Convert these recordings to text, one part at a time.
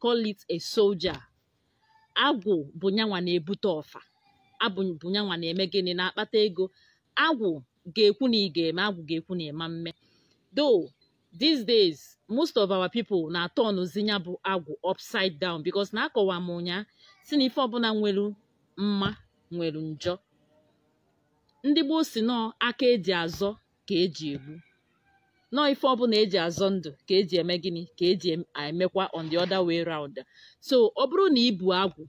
call it a soldier. Agwu bụ nyanwa na-ebute ọfa. Abụ bụ nyanwa na-eme gịnị na-akpata ego. Agwu ga-ekwu na ị ga-eme, agwu ga-ekwu na ịma mme. Though these days most of our people na-atọ ọnụzinya bụ agwu upside down because na akọwa m ụnya si na ife ọbụla nwere mma nwere njọ. Ndị gboo si nọ aka eji azọ ka eji egbu. Nọ ife ọbụla eji azọ ndụ ka eji eme gịnị ka eji emekwa on the other way round. So ọ bụrụ na ibu agwu,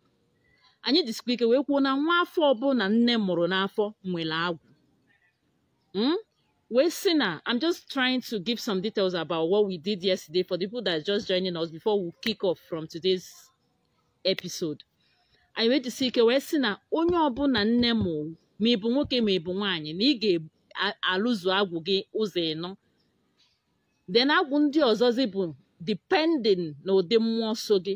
anyị jisikwa ike wee kwuo na nwa afọ ọbụla nne mụrụ n'afọ nwere agwu. We see now, I'm just trying to give some details about what we did yesterday for the people that are just joining us before we kick off from today's episode. I went to see we see now, onye ọbụla nne mụ ma ị bụ nwoke ma ị bụ nwaanyị na ị ga-alụzu agwụ gị ụzọ ịnọ. Then agwụ ndị ọzọzi bụ depending na ụdị mmụọ so gị.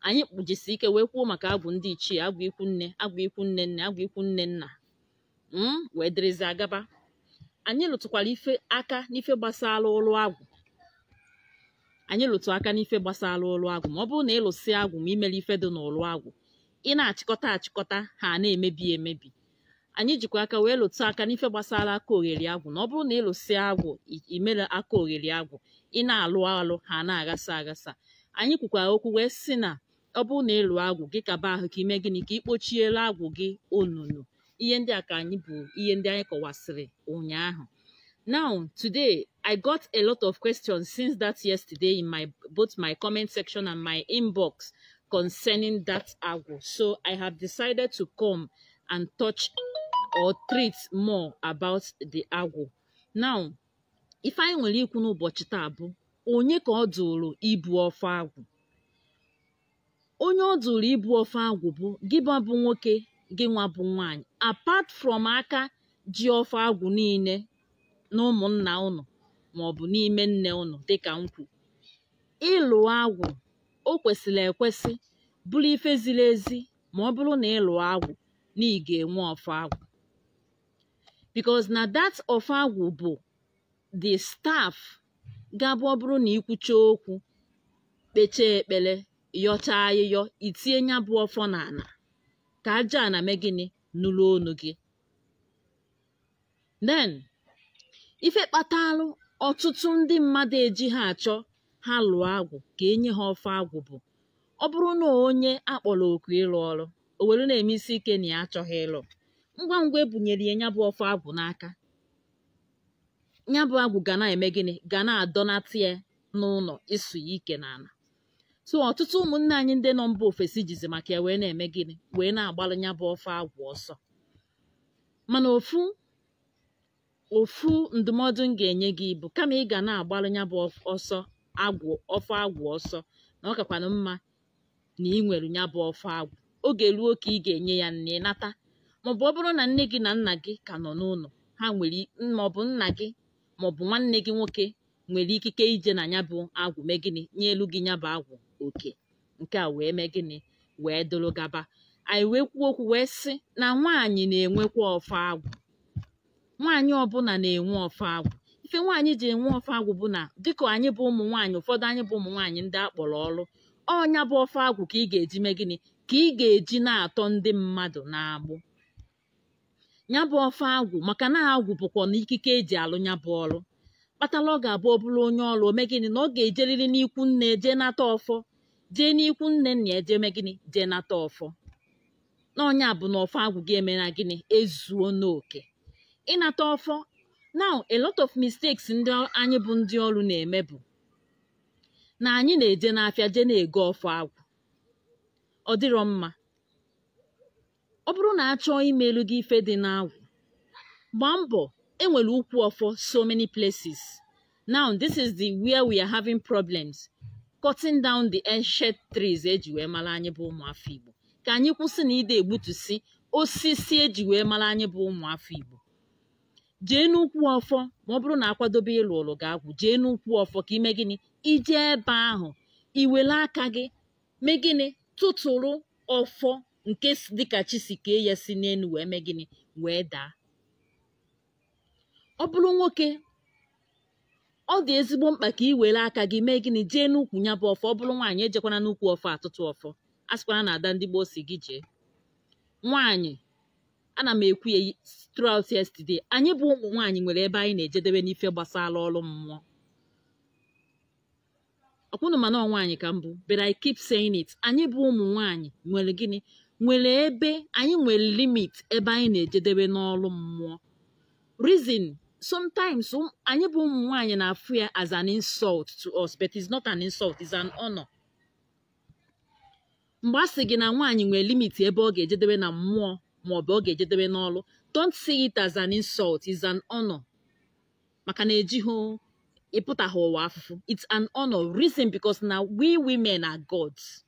Anyị kpụjisi ike wee kwuo maka agwụ ndị ichie, agwụ ikwu nne, agwụ ikwu nne nne, agwụ ikwu nne nna. Wee dịrịzi agaba. Anyị lụtụkwara ife aka n'ife gbasara ụlọ agwụ. Anyị lụtụ aka n'ife gbasara ụlọ agwụ. Ma ọ bụrụ na ịlụsị agwụ ma imere ife dị n'ụlọ agwụ, ị na-achịkọta ha na-emebi emebi. Anyị jikwa aka wee lụtụ aka n'ife gbasara aka ogheri agwụ. Na ọ bụrụ na ịlụsị agwụ imere aka ogheri agwụ, ị na-alụ ha na-agasa agasa. Anyị kwukwara okwu wee sị na ọ bụrụ na ịlụ agwụ gị kaba ahụ ka ime gịnị ka ị kpochiere agwụ gị onunu. Ihe ndị a ka anyị bụ ihe ndị anyị kọwasịrị ụnyaahụ. Now, today, I got a lot of questions since that yesterday in both my comment section and my inbox concerning that agwu. So I have decided to come and touch or treat more about the agwu. Now, if I nwere ikwu n'ụbọchị taa bụ onye ka ọ dụrụ ibu ọfọ agwụ. Onye ọ dụrụ ibu ọfọ agwụ bụ gị bụ nwoke, gị nwa bụ nwaanyị. Apart from aka ji ọfọ agwụ niile na ụmụnna unu maọbụ n'ime nne unu dịka nkwu. Ịlụ agwụ o kwesịrị ekwesị bụrụ ife ziri ezi ma ọ bụrụ na ịlụ agwụ na ị ga-enwe ọfọ agwụ. Because na that ọfọ agwụ bụ the staff ga-abụ ọ bụrụ na ikwucha okwu kpechaa ekpere yọchaa ayịyọ itinye nya bụ ọfọ n'ala ka aja na mee gịnị nụrụ onu gị. Then ife kpatalụ ọtụtụ ndị mmadụ eji ha achọ ha lụọ agwụ ka enye ha ọfọ agwụ bụ ọ bụrụ na onye akpọrọ oku ịlụ ọrụ o were na-eme isi ike na ya achọghị ịlụ, ngwa ngwa ebunyere ya bụ ọfọ agwụ n'aka, nya bụ agwụ ga na-eme gịnị ga na-adọnata ya n'ụlọ ịsụ ya ike n'ala. So ọtụtụ ụmụnne anyị ndị nọ mba ofesi jizi maka ya wee na-eme gịnị wee na-agbalụ nya bụ ọfọ agwụ ọsọ. Mana ofu ndụmọdụ m ga-enye gị bụ kama ị ga na-agbalụ nya bụ ọfọ agwụ ọsọ na ọ kakwanụ mma na ị nwere nya bụ ọfọ agwụ. Oge ruo ka ị ga-enye ya nne nata, maọbụ ọ bụrụ na nne gị na nna gị ka nọ n'ụlọ, ha nwere maọbụ nna gị maọbụ nwanne gị nwoke nwere ikike ije na nya bụ agwụ mee gịnị nye elu gị nya bụ agwụ oke. Nke a wee mee gịnị wee dụrụ gaba. Anyị wee kwuo okwu wee sị na nwaanyị na-enwekwa ọfọ agwụ. Nwaanyị ọbụla na-enwe ọfọ agwụ. Ife nwaanyị ji enwe ọfọ agwụ bụ na dịka anyị bụ ụmụ nwaanyị, ụfọdụ anyị bụ ụmụ nwaanyị ndị akpọrọ ọrụ, ọnya bụ ọfọ agwụ ka ị ga-eji mee gịnị ka ị ga-eji na-atọ ndị mmadụ na-agbụ. Nya bụ ọfọ agwụ maka na agwụ bụkwa na ikike eji alụ nya bụ ọrụ kpatala ọ ga-abụ ọ bụrụ onye ọrụ ome gịnị na ọ ga-ejeriri n'ikwu nne jee nata ọfọ, jee n'ikwu nne nna ya jee mee gịnị jee nata ọfọ. N'ọnya bụ na ọfọ agwụ ga-eme na gịnị ezuo n'oke ịnata ọfọ. Now a lot of mistakes ndị anyị bụ ndị ọrụ na-eme bụ na anyị na-eje n'afịa jee na-ego ọfọ agwụ. Ọ dịrọ mma. Ọ bụrụ na achọọ imelu gị ife dị n'agwụ, gbaa mbọ enwere ukwu ọfọ so many places. Now this is where we are having problems cutting down the ancient trees eji wee mara anyị bụ ụmụafọ Igbo. Ka anyị kwụsị na ide egbutusi osisi eji wee mara anyị bụ ụmụafọ Igbo. Jee n'ukwu ọfọ ma ọ bụrụ na akwadobe ịlụ ụlụ ga-agwụ, jee n'ukwu ọfọ ka ime gịnị ije ebe ahụ iwele aka gị mee gịnị tụtụrụ ọfọ nke dịka chi si kee ya si n'elu wee mee gịnị wee daa. Ọ bụrụ nwoke ọ dị ezigbo mkpa ka ị were aka gị mee gịnị jee n'ukwu ya bụ ọfọ. Ọ bụrụ nwaanyị ejekwana n'ukwu ọfọ atụtụ ọfọ, a sịkwana na ada ndị gboo si gị jee. Nwaanyị, ana m ekwu ya throughout yesterday, anyị bụ ụmụ nwaanyị nwere ebe anyị na-ejedebe n'ife gbasara ọrụ mmụọ. Ọkwụnụ mana nwaanyị ka mbụ, but I keep saying it, anyị bụ ụmụ nwaanyị nwere gịnị, nwere ebe anyị nwere limit ebe anyị na-ejedebe n'ọrụ mmụọ. Reason, sometimes anyị bụ ụmụ nwaanyị na-afụ ya as an insult to us, but it's not an insult, it's an honor. Mgbe a sị gị na nwaanyị nwere limit ebe ọ ga-ejedebe na mmụọ maọbụ ọ ga-ejedebe n'ọrụ, don't see it as an insult, it's an honor. Maka na ejighị ịpụtaghị ụwa afụfụ, it's an honor. Reason, because now we women are gods.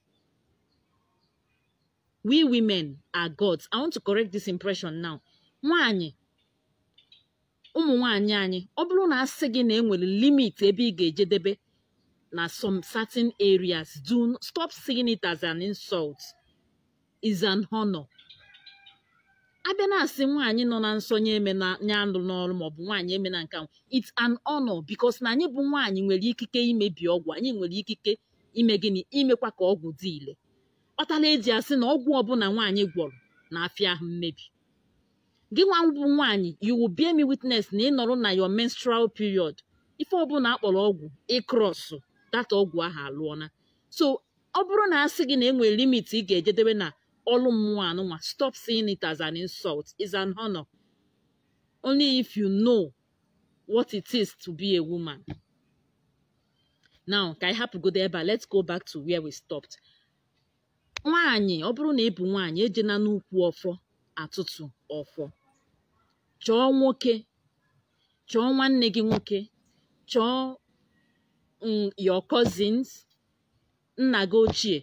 We women are gods. I want to correct this impression now. Nwaanyị, ụmụ nwaanyị anyị, ọ bụrụ na asị gị na enwere limit ebe ị ga-ejedebe na some certain areas, stop seeing it as an insult. It's an honor. Abịa na-asị nwaanyị nọ na nsonye eme na nya alụ n'ọrụ maọbụ nwaanyị eme na nka, it's an honor, because na anyị bụ nwaanyị nwere ikike imebi ọgwụ, anyị nwere ikike ime gịnị, imekwa ka ọgwụ dị ile. Kpatara eji asị na ọgwụ ọbụla nwaanyị gwọrọ na-afịa ahụ mmebi. Gị nwa bụ nwaanyị, you will bear me witness na ị nọrọ na your menstrual period, ife ọbụla akpọrọ ọgwụ ịkrọsụ data ọgwụ ahụ alụọna. So ọ bụrụ na asị gị na enwere limit ị ga-ejedebe na ọlụ mmụọ anụnwa, stop seeing it as an insult. It's an honor. Only if you know what it is to be a woman. Now, ka anyị hapụgodo ebe a, let's go back to where we stopped. Nwaanyị, ọ bụrụ na ị bụ nwaanyị, ejena n'ukwu ọfọ atụtụ ọfọ. Chọọ nwoke, chọọ nwanne gị nwoke, chọọ your cousins, nna gị ochie,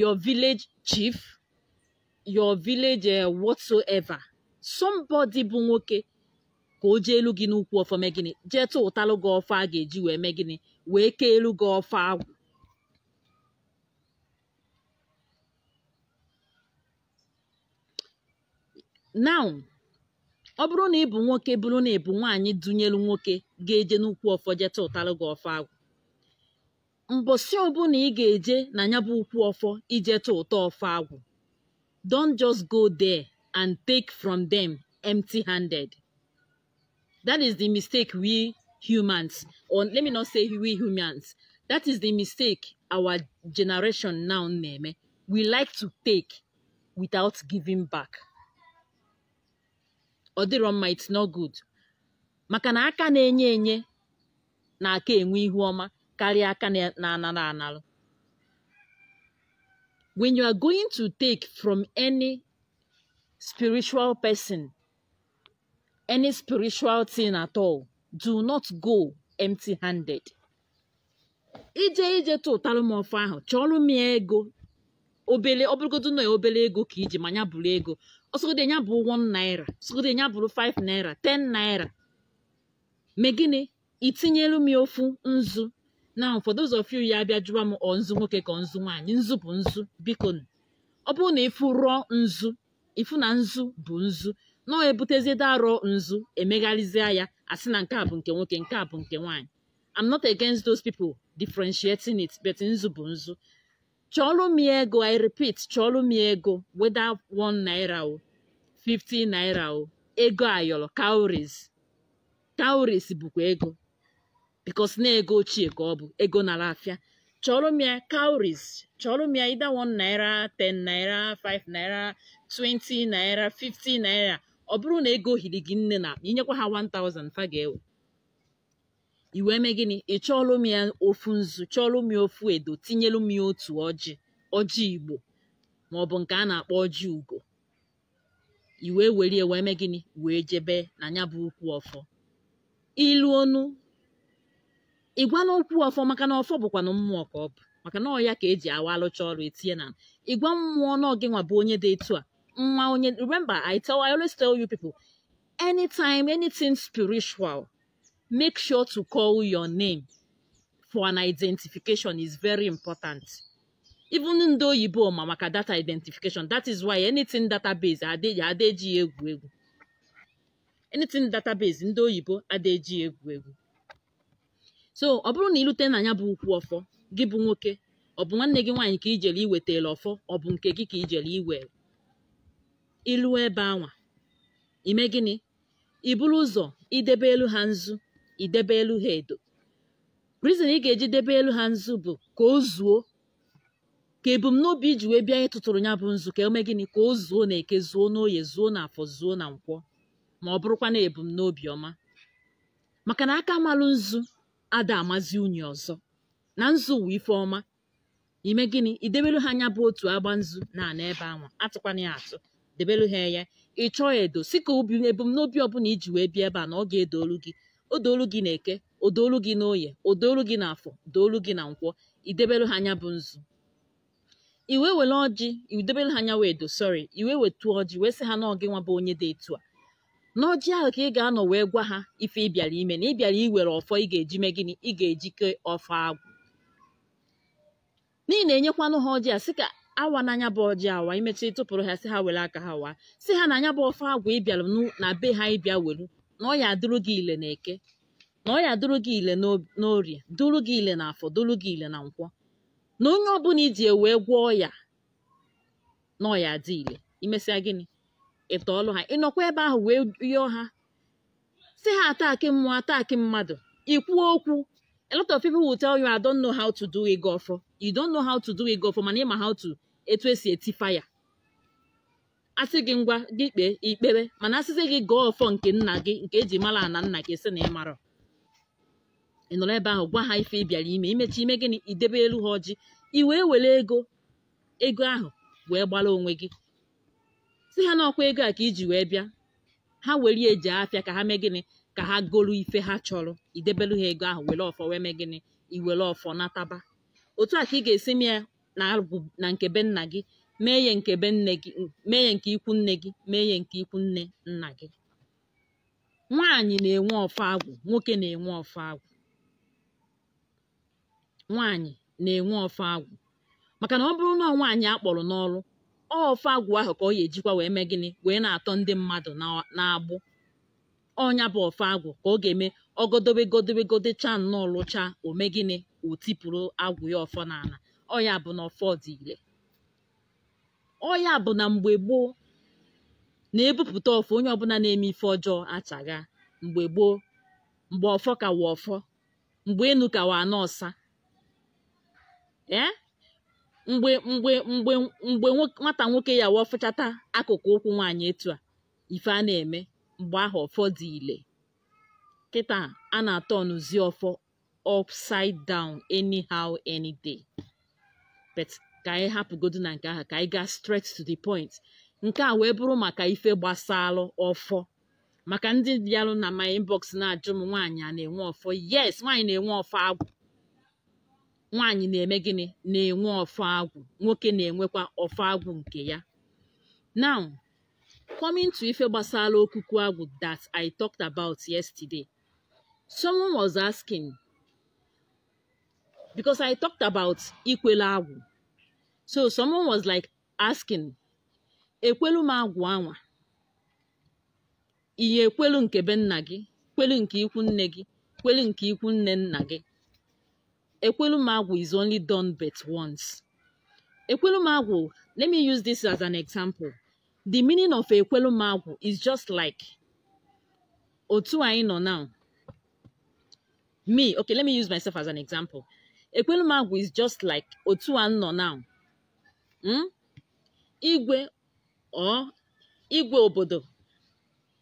your village chief, your village whatsoever, somebody bụ nwoke, ka o jee elu gị n'ukwu ọfọ mee gịnị, jee tụ ụtalụ gị ọfọ a ga-eji wee mee gịnị, wee kee elu gị ọfọ agwụ. Now, ọ bụrụ na ị bụ nwoke, bụrụ na ị bụ nwaanyị dunyelu nwoke ga-eje n'ukwu ọfọ jee tụ ụtalụ gị ọfọ agwụ, mbọsị ọbụla ị ga-eje na ya bụ ukwu ọfọ ije tụ ụtọ ọfọ agwụ, don't just go there and take from them empty-handed. That is the mistake we humans, or let me not say we humans, that is the mistake our generation now na-eme. We like to take without giving back. Ọ dịrọ mma, it's not good. Maka na aka na-enye enye na aka enwe ihu ọma karịa aka na-anara analụ. When you are going to take from any spiritual person, any spiritual thing at all, do not go empty-handed. Ije tụtalụ m ọfọ ahụ, chọọlụ m ego obele, ọ bụrụgodu na obele ego ka iji ma ya bụrụ ego, ọsọgode ya bụ 1 naira, ọsọgode ya bụrụ 5 naira, 10 naira, megịnị, itinyelu m ofu nzu. Now, for those of you ya bịa jụwa m nzu nwoke ka nzu nwaanyị, nzu bụ nzu. Biko, ọ bụrụ na ifu rụọ nzu, ifu na nzu bụ nzu, na ọ ebutezie darọ nzu, emegharịzie ya asị na nke a bụ nke nwoke, nke a bụ nke nwaanyị. I'm not against those people differentiating it, but nzu bụ nzu. Chọọlụ m ego, I repeat, chọọlụ m ego, whether 1 naira o 50 naira o, ego ayọrọ, cowries bụkwa ego, because na ego ochie ka ọ bụ ego nara afịa. Chọọlụ m ya cowries, chọọlụ m ya either 1 naira, 10 naira, 5 naira, 20 naira, 50 naira. Ọ bụrụ na ego hiri gị nne na inyekwa ha 1000 fa ga-ewe, iwe mee gịnị, ị chọọlụ m ya ofu nzu, chọọlụ m ya ofu edo, tinyelu m ya otu ọjị Igbo maọbụ nke a na-akpọ ọjị ugo, iwe werie wee mee gịnị, wee jebe na ya bụ ukwu ọfọ. Ilu onu ịgwa n'okwu ọfọ, maka na ọfọ bụkwanụ mmụọ ka ọ bụ, maka na ọ ya ka eji awa alụcha ọrụ etinye na ịgwa mmụọ na oge nwa bụ onye dị etu a, nwa onye. Remember, I always tell you people, anytime anything spiritual, make sure to call your name for an identification is very important. Even ndị oyibo ma maka data identification, that is why anything database adeji egwu egwu. anything database ndị oyibo adịghị egwu. So ọ bụrụ na ilute na ya bụ ukwu ọfọ gị bụ nwoke, ọ bụ nwanne gị nwaanyị ka ijere iwetara ọfọ, ọ bụ nke gị ka ijere iwere, ilu ebe anwa ime gịnị? Iburu ụzọ idebe elu ha nzu, idebe elu ha edo. Reason ị ga-eji debe elu ha nzu bụ ka o zuo, ka ebumnobi iji wee bịa ịtụtụrụ ya bụ nzu ka eme gịnị? Ka o zuo na eke, zuo n'oye, zuo na afọ, zuo na nkwọ, ma ọ bụrụkwa na ebumnobi ọma. Maka na aka malụ nzu ada amazi unyi ọzọ, na nzu wụ ife ọma. Ime gịnị? Idebelu ha anya bụ otu agba nzu na ebe anwa, atụkwana ya atụ, debelu ha ya. Ị chọọ edo, si ka ebumnobi ọbụla iji wee bịa ebe a na ọ ga-edolu gị, o doolu gị na eke, o doolu gị n'oye, o doolu gị n'afọ, doolu gị na nkwọ, idebelu ha anya bụ nzu. Iwe were ọjị, idebelu ha anya wee do, sorry, iwe wetu ọjị wee sị ha na ọ gị nwa bụ onye dị etu a. N'ọjị ahụ ka ị ga-anọ wee gwa ha ife ị bịara ime, na ị bịara iwere ọfọ ị ga-eji mee gịnị? Ị ga-ejike Ofo Agwu. N'ihi na-enyekwanụ ha ọjị a, sị ka awa n'anya bụ ọjị awa, imechi tụpụrụ ha, sị ha were aka ha waa, sị ha na anya bụ Ofo Agwu ị bịara na be ha ịbịa welu, na ọ ya dụrụ gị ile na eke, na ọ ya dụrụ gị ile n'orie, dụrụ gị ile na afọ, dụrụ gị ile na nkwọ, na onye ọbụla iji wee gwọọ ya na ọ ya dị ile. Imesịa gịnị? Ịtọọlụ ha, ịnọkwa ebe ahụ wee yọọ ha, sị ha ataki mmụọ, ataki mmadụ, ikwuo okwu. A lot of people will tell you, I don't know how to do ego ofo. You don't know how to do ego ofo, mana ịma how to etu esi eti fire. Asị gị ngwa gị kpee ikpere, mana asịsị gị gọọ ọfọ nke nna gị, nke eji mara na nna gị, sị na ị mara. Ị nọrọ ebe ahụ gwa ha ife ị bịara ime, imechi ime gịnị? Idebe elu ha ọjị, i wee were ego ahụ wee gbara onwe gị, si ha n'ọkwa ego a ka iji wee bịa. Ha were eji afịa ka ha mee gịnị? Ka ha golu ife ha chọrọ. Idebelu ha ego ahụ, were ọfọ wee mee gịnị? Iwere ọfọ nataba. Otu a ka ị ga-esi mee na agwụ na nke be nna gị, mee ya nke be nne gị, mee ya nke ikwu nne gị, mee ya nke ikwu nne nna gị. Nwaanyị na-enwe Ofo Agwu, nwoke na-enwe Ofo Agwu. Nwaanyị na-enwe Ofo Agwu maka na ọ bụrụ na nwaanyị akpọrọ n'ọrụ, Ofo Agwu ahụ ka ọ ya ejikwa wee mee gịnị? Wee na-atọ ndị mmadụ na-agbụ. Ọnya bụ Ofo Agwu ka ọ ga-eme ogodobegodecha nnọọ lụcha, o mee gịnị? O tipụrụ agwụ ya ọfọ n'ala. Ọya bụ na ọfọ dị ile. Ọya bụ na mgbe gboo na-ebupụta ọfọ, onye ọbụla na-eme ife ọjọọ achagha. Mgbe gboo, mgbe ọfọ ka wa ọfọ, mgbe enu ka wa anọ ọsa, mgbe nwata nwoke ya wa ọfụchata akụkụ ụkwụ nwaanyị etu a, ife a na-eme mgbe ahụ ọfọ dị ile. Kịta a na-atọ ọnụzi ọfọ upside down anyhow any day. But ka anyị hapụgodu na nke ahụ, ka anyị gaa straight to the point. Nke a wee bụrụ maka ife gbasalụ ọfọ. Maka ndị bịalụ na my inbox na-ajụ m, nwaanyị a na-enwe ọfọ? Yes, nwaanyị na-enwe Ofo Agwu. Nwaanyị na-eme gịnị? Na-enwe Ofo Agwu. Nwoke na-enwekwa Ofo Agwu nke ya. Now, coming to ife gbasara okuku agwụ that I talked about yesterday. Someone was asking, because I talked about Ekwelum Agwu. So someone was like asking, Ekwelum Agwu anwa, ihe ekwelu nke be nna gị, kwelu nke ikwu nne gị, kwelu nke ikwu nne nna gị. Ekwelum Agwu is only done but once. Ekwelum Agwu, let me use this as an example. The meaning of Ekwelum Agwu is just like otu anyị nọ now. Me, okay, let me use myself as an example. Ekwelum Agwu is just like otu anyị nọ now. Igwe obodo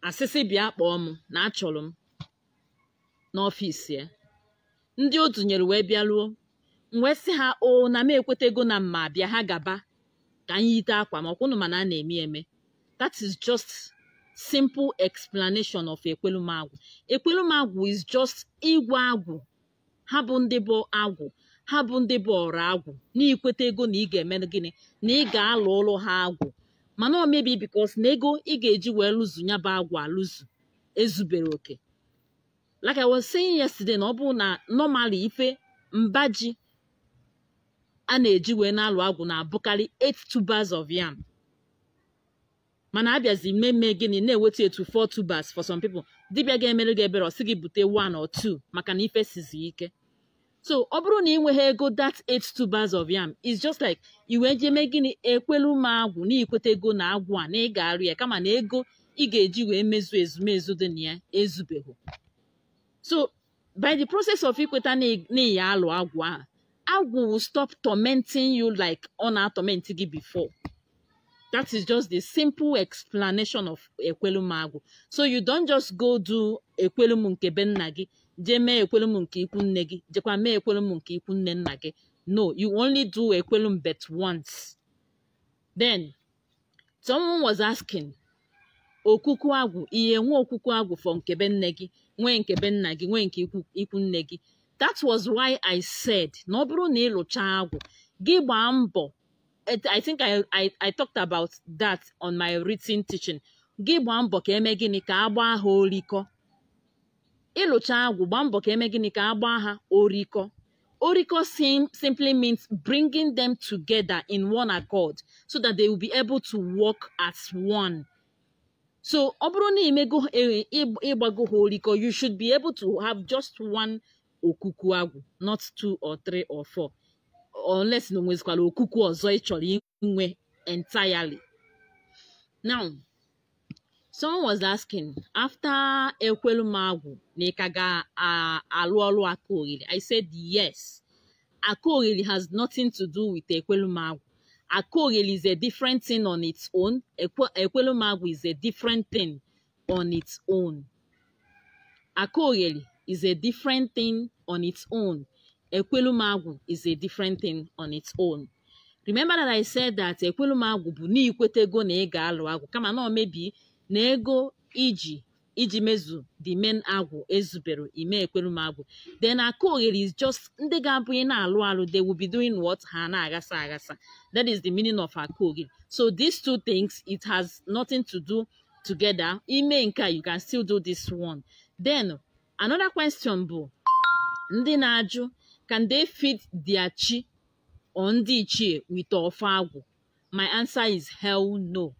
asịsị bịa kpọọ m na achọrọ m n'ọfịs ya. Ndị otu nyere wee bịaruo, wee sị ha na m ekwetego na mma abịa, ha gaba ka anyị yite akwa, ma ọkwụnụ mana a na-eme eme. That is just simple explanation of Ekwelum Agwu. Ekwelum Agwu is just igwe agwụ. Ha bụ ndị bụ agwụ, ha bụ ndị bụ ọrụ agwụ, na ikweta ego na ị ga-eme gịnị? Na ị ga-alụ ụlọ ha agwụ. Mana o mebi because na ego ị ga-eji wee lụzu ya bụ agwụ alụzu ezubere oke. Like I was saying yesterday, na ọ bụ na normally ife mbaji a na-eji wee na-alụ agwụ na-abụkarị 8 tubers of yam. mana abịazi mmemme gịnị na-eweta etu 4 tubers for some people. Dibịa ga-emere gị ebere ọsị gị bute 1 or 2 maka na ife sizi ike. So ọ bụrụ na ị nweghị ego that 8 tubers of yam, it's just like iwe je mee gịnị Ekwelum Agwu na ikweta ego na agwụ a na ị ga-arụ ya kama na ego ị ga-eji wee mezu ezumezu dị na ya ezubeghị. So by the process of ikweta na ya alụ agwụ ahụ, agwụ will stop tormenting you like ọ na-torment gị before. That is just the simple explanation of Ekwelum Agwu. So you don't just go do Ekwelum nke be nna gị, je mee Ekwelum nke ikwu nne gị, jekwa mee Ekwelum nke ikwu nne nna gị. No, you only do Ekwelum but once. Then, someone was asking, Okuku Agwu, iye nwe Okuku Agwu for nke be nne gị, nwe nke be nna gị, nwe nke ikwu nne gị. That was why I said, na ọ bụrụ na ịlụcha agwụ, gị gbaa mbọ. I think I talked about that on my written teaching. Gị gbaa mbọ ka eme gịnị ka agba ha orikọ. Ịlụcha agwụ gbaa mbọ ka eme gịnị ka agba ha orikọ. Orikọ simply means bringing them together in one accord so that they will be able to work as one. So ọ bụrụ na imego ịgbago ha orikọ, you should be able to have just one Okuku Agwu, not 2 or 3 or 4. Unless no nwezikwala okuku ọzọ ị chọrọ inwe entirely. Now, someone was asking, after Ekwelum Agwu, na ị ka ga-alụ ọrụ Akogili? I said yes. Akogili has nothing to do with Ekwelum Agwu. Akogili is a different thing on its own. Ekwelum Agwu is a different thing on its own. Akogili is a different thing on its own. Ekwelum Agwu is a different thing on its own. Remember that I said that Ekwelum Agwu bụ na ikwete ego na ị ga-alụ agwụ kama na maybe na ego iji mezu the main agwụ ezubere ime Ekwelum Agwu. Then Akogili is just ndị ga-abụ ị na-alụ they will be doing what ha na-agasa agasa. That is the meaning of Akogili. So these two things, it has nothing to do together. Ime nka, you can still do this one. Then another question bụ ndị na-ajụ, can they feed their chi or ndị ichie with Ofo Agwu? My answer is hell no.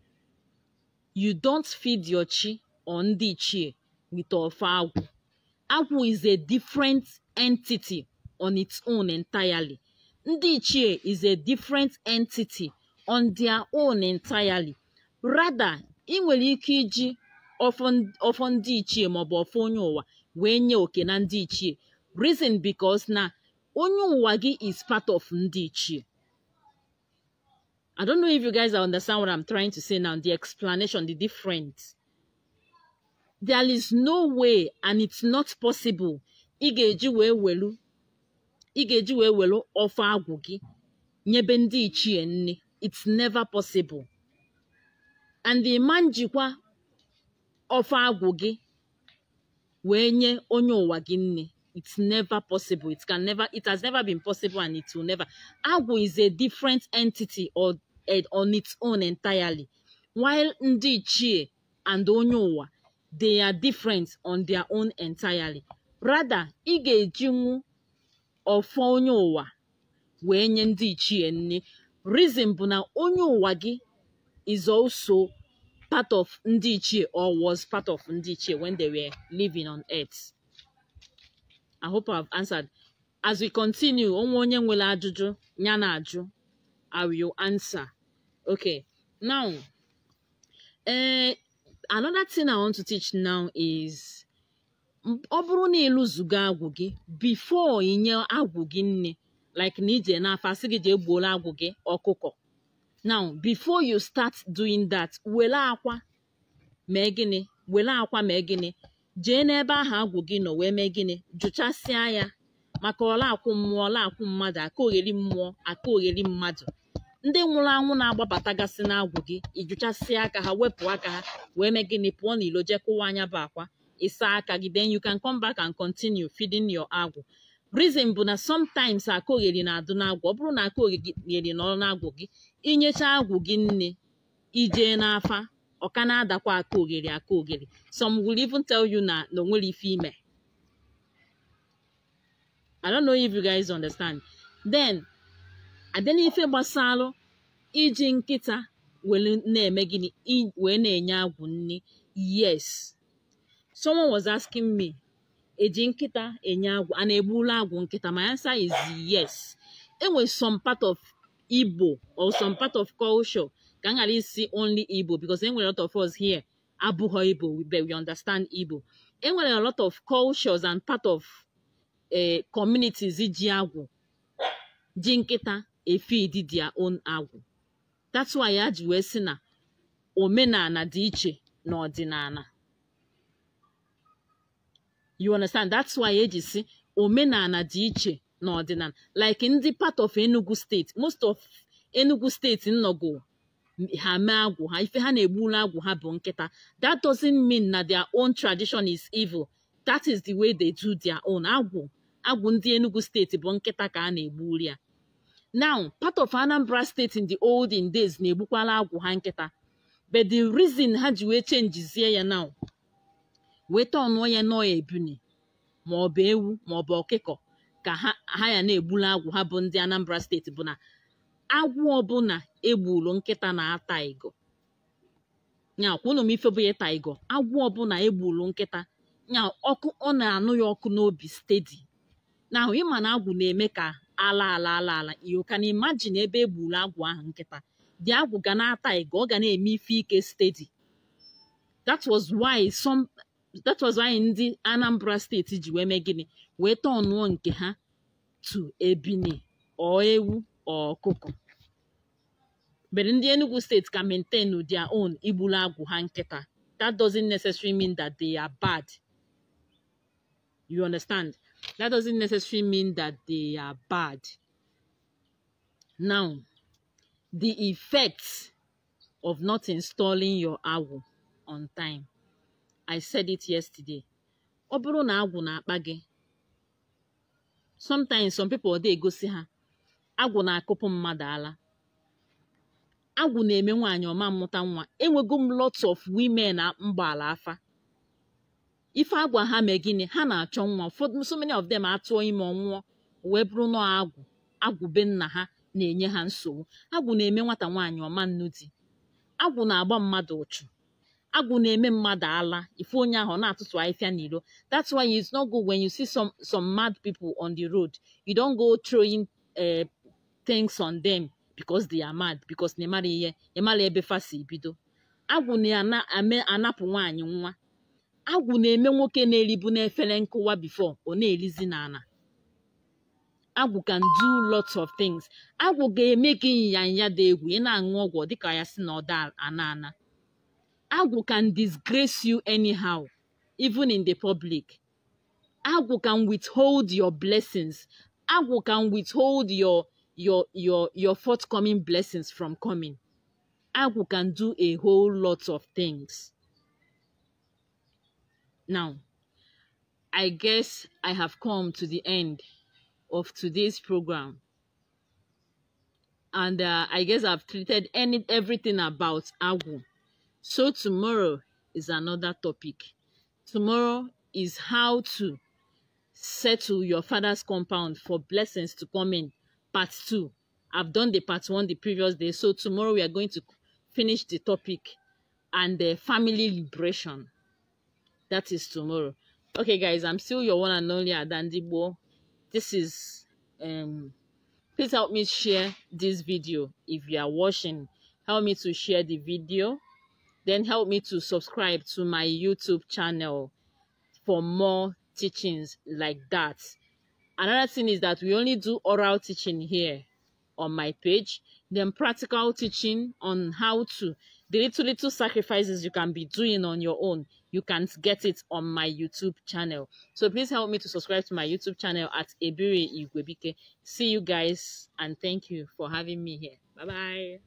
You don't feed your chi or ndị ichie with Ofo Agwu. Agwu is a different entity on its own entirely. Ndị ichie is a different entity on their own entirely. Rather, ị nwere ike iji ọfọ ndị ichie maọbụ ọfọ onye ụwa wee nye oke na ndị ichie. Reason because na onye ụwa gị is part of ndị ichie. I don't know if you guys understand what I'm trying to say now, the explanation, the difference. There is no way and it's not possible ị ga-eji wee welu Ofo Agwu gị nyebe ndị ichie nne. It's never possible. And the man jikwa Ofo Agwu gị wee nye onye ụwa gị nne. It's never possible. It has never been possible and it will never. Agwu is a different entity on its own entirely. While ndị ichie and onye ụwa, they are different on their own entirely. Rather, ị ga-ejinwu ọfọ onye ụwa wee nye ndị ichie nne. Reason bụ na onye ụwa gị is also part of ndị ichie or was part of ndị ichie when they were living on earth. I hope I've answered. As we continue, onye nwere ajụjụ ya na ajụ, I will answer. Okay, now, another thing I want to teach now is, ọ bụrụ na ịlụzuga agwụ gị, before inye agwụ gị nne, like na ije n'afa sị gị jee gbuola agwụ gị ọkụkọ. Now, before you start doing that, were akwa mee gịnị? Jee n'ebe ahụ agwụ gị nọ wee mee gịnị? Jụchasịa ya, maka ọla akwụ mmụọ, ọla akwụ mmadụ, Akogili mmụọ, Akogili mmadụ. Ndị nwụrụ anwụ na-agbabatagasị n'agwụ gị, ijụchasịa aka ha, wepụ aka ha, wee mee gịnị? Pụọ n'ilo jee kụwa anya bụ akwa, ịsa aka gị, then you can come back and continue feeding your agwụ. Reason bụ na sometimes Akogili na-adụ n'agwụ. Ọ bụrụ na Akogili nọ n'agwụ gị, inyecha agwụ gị nne, ije n'afa, ọ ka na-adakwa Akogili. Some will even tell you na onwere ife ime. I don't know if you guys understand. Then, adịna ife gbasalụ iji nkịta wee na-eme gịnị wee na-enye agwụ nri. Yes, someone was asking me, eji nkịta enye agwụ, a na-egbula agwụ nkịta? My answer is yes. Enwere some part of Igbo or some part of culture ka m ghara isi only Igbo, because enwere a lot of us here abụghị Igbo, but we understand Igbo. Enwere a lot of cultures and part of communities ji agwụ, ji nkịta feed their own agwụ. That's why ya ji wee sị na omenala dị iche na ọdịnala. You understand? That's why eji si omenala dị iche na ọdịnala. Like in the part of Enugu State, most of Enugu State nnọgo ha mee agwụ ha, ife ha na-egburu agwụ ha bụ nkịta. That doesn't mean that their own tradition is evil. That is the way they do their own. Agwụ ndị Enugu State bụ nkịta ka a na-egburu ya. Now, part of Anambra State in the olden days na-egbukwala agwụ ha nkịta. But the reason ha ji wee changezie ya now, weta ọnụọ ya nọọ ebuni maọbụ ewu maọbụ ọkịkọ ka ha ya na-egbulu agwụ ha bụ ndị Anambra State, bụ na agwụ ọbụla egbulu nkịta na-ata igo. Nya kwunu m ife bụ ya ta igo. Agwụ ọbụla egbulu nkịta, nya ọkụ ọ na-anụ ya ọkụ n'obi steady. Na ịma na agwụ na-eme ka ala. You can imagine ebe egbulu agwụ ahụ nkịta, dị agwụ ga na-ata igo, ọ ga na-eme ife ike steady. That was why ndị Anambra State ji wee mee gịnị, wee tọọnụọ nke ha to ebini or ewu or ọkụkọ. But ndị Enugu State can maintain their own igbulu agwụ ha nkịta. That doesn't necessarily mean that they are bad. You understand? That doesn't necessarily mean that they are bad. Now, the effects of not installing your agwụ on time. I said it yesterday. Ọ bụrụ na agwụ na-akpa gị, sometimes some people dey egosi ha agwụ na-akụpụ mmadụ ala. Agwụ na-eme nwaanyị ọma mmụta nwa. Enwego m lots of women na mgbaala afa. Ife agwụ ha mee gịnị, ha na-achọ nwa. So many of them atụọ ime ọnwụọ wee bụrụ nọ agwụ be nna ha na-enye ha nsogbu. Agwụ na-eme nwata nwaanyị ọma nnu di. Agwụ na-agba mmadụ ụchụ. Agwụ na-eme mmadụ ala. Ife onye ahụ na-atụtụ ahịfịa n'iro. That's why it's not good when you see some mad people on the road. You don't go throwing things on them because they are mad, because na emara ihe, emara ebe fa si bido. Agwụ na-anapụ nwaanyị nwa. Agwụ na-eme nwoke na-eribu n'efere nkụwa before ọ na-elizi n'ana. Agwụ can do lots of things. Agwụ ga-eme gị ịnyanya dị egwu, ị na-aṅụ ọgwụ dịka ya si na ọda ana. Agwụ can disgrace you anyhow, even in the public. Agwụ can withhold your blessings. Agwụ can withhold your forthcoming blessings from coming. Agwụ can do a whole lot of things. Now, I guess I have come to the end of today's program. And I guess I've treated everything about agwụ. So tomorrow is another topic. Tomorrow is how to settle your father's compound for blessings to come in. Part 2. I've done the part 1 the previous day. So tomorrow we are going to finish the topic and the family liberation. That is tomorrow. Okay, guys, I'm still your one and only Adandibo. This is please help me share this video. If you are watching, help me to share the video. Then help me to subscribe to my YouTube channel for more teachings like that. Another thing is that we only do oral teaching here on my page. Then practical teaching on how to, the little sacrifices you can be doing on your own, you can get it on my YouTube channel. So please help me to subscribe to my YouTube channel at Ebere Igwebike. See you guys and thank you for having me here. Bye-bye.